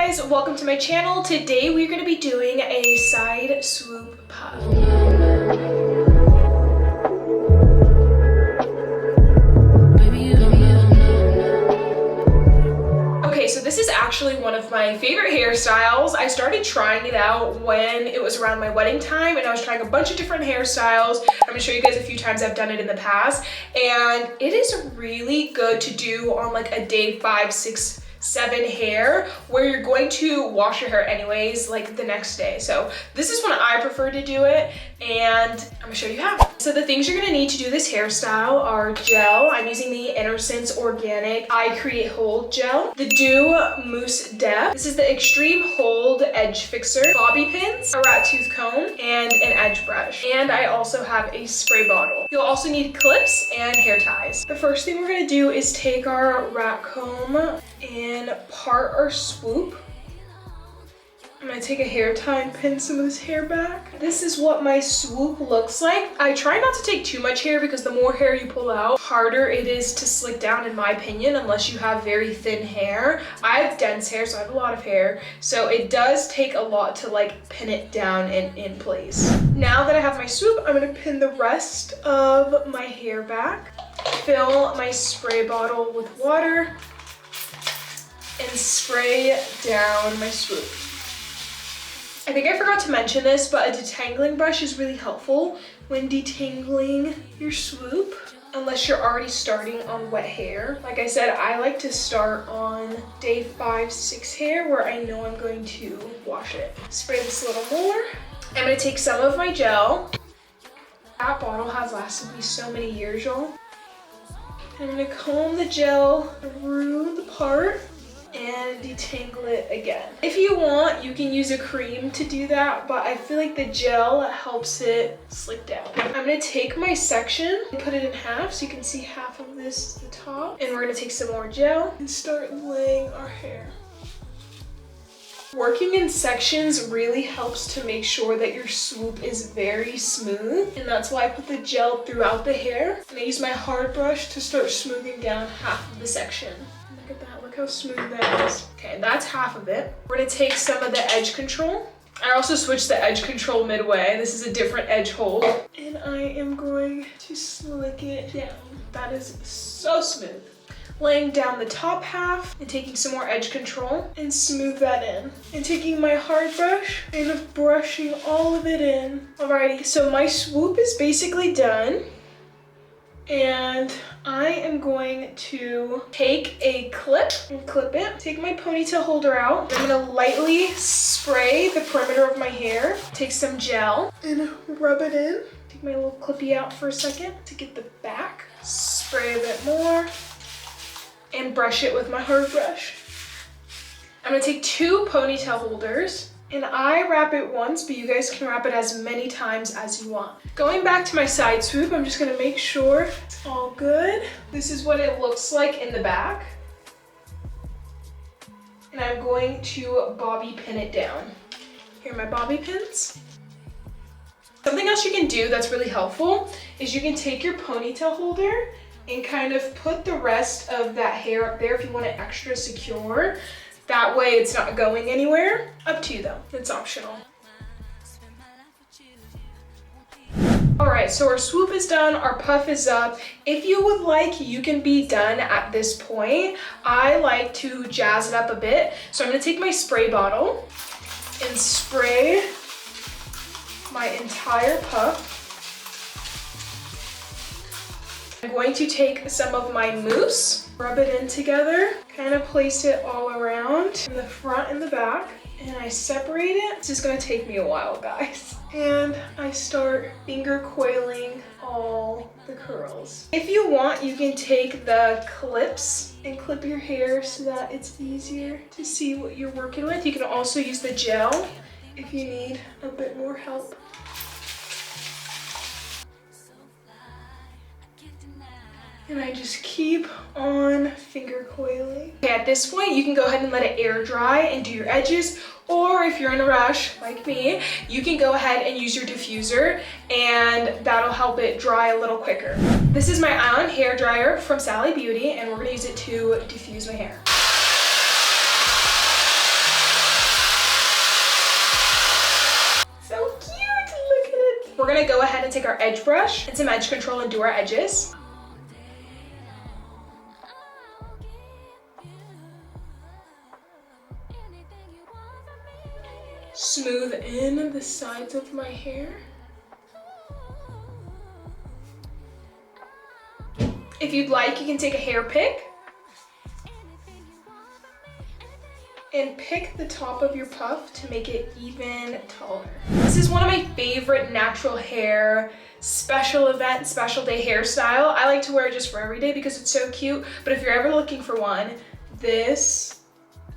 guys, welcome to my channel. Today we're going to be doing a side swoop puff. Okay, so this is actually one of my favorite hairstyles. I started trying it out when it was around my wedding time and I was trying a bunch of different hairstyles. I'm going to show you guys a few times I've done it in the past, and it is really good to do on like a day 5, 6, 7 hair where you're going to wash your hair anyways like the next day. So this is when I prefer to do it, and I'm gonna show you how. So the things you're gonna need to do this hairstyle are gel. I'm using the Innocence Organic I Create Hold Gel, the Dew Mousse Depth. This is the Extreme Hold Edge Fixer, bobby pins, a rat tooth comb, and an edge brush. And I also have a spray bottle. You'll also need clips and hair ties. The first thing we're gonna do is take our rat comb and part our swoop. I'm gonna take a hair tie and pin some of this hair back. This is what my swoop looks like. I try not to take too much hair because the more hair you pull out, harder it is to slick down, in my opinion, unless you have very thin hair. I have dense hair, so I have a lot of hair. So it does take a lot to like pin it down and in place. Now that I have my swoop, I'm gonna pin the rest of my hair back, fill my spray bottle with water, and spray down my swoop. I think I forgot to mention this, but a detangling brush is really helpful when detangling your swoop, unless you're already starting on wet hair. Like I said, I like to start on day 5, 6 hair where I know I'm going to wash it. Spray this a little more. I'm gonna take some of my gel. That bottle has lasted me so many years, y'all. I'm gonna comb the gel through the part and detangle it again. If you want, you can use a cream to do that, but I feel like the gel helps it slick down. I'm gonna take my section and put it in half so you can see half of this at the top, and we're gonna take some more gel and start laying our hair. Working in sections really helps to make sure that your swoop is very smooth, and that's why I put the gel throughout the hair. And I use my hard brush to start smoothing down half of the section. Look at that, look how smooth that is. Okay, that's half of it. We're gonna take some of the edge control. I also switched the edge control midway. This is a different edge hold. And I am going to slick it down. That is so smooth. Laying down the top half and taking some more edge control and smooth that in. And taking my hard brush and brushing all of it in. Alrighty, so my swoop is basically done. And I am going to take a clip and clip it. Take my ponytail holder out. I'm gonna lightly spray the perimeter of my hair. Take some gel and rub it in. Take my little clippy out for a second to get the back. Spray a bit more and brush it with my hard brush. I'm gonna take 2 ponytail holders, and I wrap it once, but you guys can wrap it as many times as you want. Going back to my side swoop, I'm just gonna make sure it's all good. This is what it looks like in the back. And I'm going to bobby pin it down. Here are my bobby pins. Something else you can do that's really helpful is you can take your ponytail holder and kind of put the rest of that hair up there if you want it extra secure. That way it's not going anywhere. Up to you though, it's optional. All right, so our swoop is done, our puff is up. If you would like, you can be done at this point. I like to jazz it up a bit. So I'm gonna take my spray bottle and spray my entire puff. I'm going to take some of my mousse, rub it in together, kind of place it all around in the front and the back, and I separate it. This is gonna take me a while, guys. And I start finger coiling all the curls. If you want, you can take the clips and clip your hair so that it's easier to see what you're working with. You can also use the gel if you need a bit more help. And I just keep on finger coiling. Okay, at this point, you can go ahead and let it air dry and do your edges, or if you're in a rush, like me, you can go ahead and use your diffuser, and that'll help it dry a little quicker. This is my Ion hair dryer from Sally Beauty, and we're gonna use it to diffuse my hair. gonna go ahead and take our edge brush and some edge control and do our edges. Smooth in the sides of my hair. If you'd like, you can take a hair pick and pick the top of your puff to make it even taller. This is one of my favorite natural hair special event, special day hairstyle. I like to wear it just for every day because it's so cute, but if you're ever looking for one, this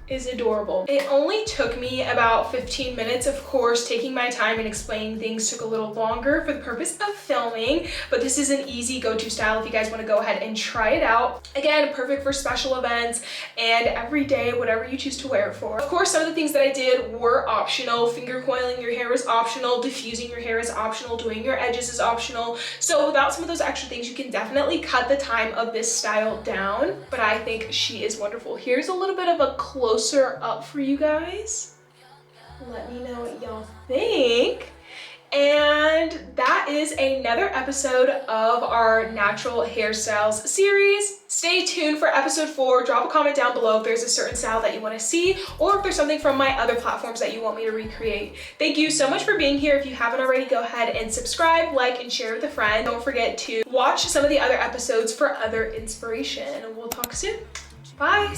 is adorable. It only took me about 15 minutes. Of course, taking my time and explaining things took a little longer for the purpose of filming, but this is an easy go-to style if you guys want to go ahead and try it out. Again, perfect for special events and every day, whatever you choose to wear it for. Of course, some of the things that I did were optional. Finger coiling your hair is optional, diffusing your hair is optional, doing your edges is optional. So without some of those extra things, you can definitely cut the time of this style down, but I think she is wonderful. Here's a little bit of a closer up for you guys. Let me know what y'all think. And that is another episode of our natural hairstyles series. Stay tuned for episode 4. Drop a comment down below if there's a certain style that you want to see, or if there's something from my other platforms that you want me to recreate. Thank you so much for being here. If you haven't already, go ahead and subscribe, like, and share with a friend. Don't forget to watch some of the other episodes for other inspiration. And we'll talk soon. Bye.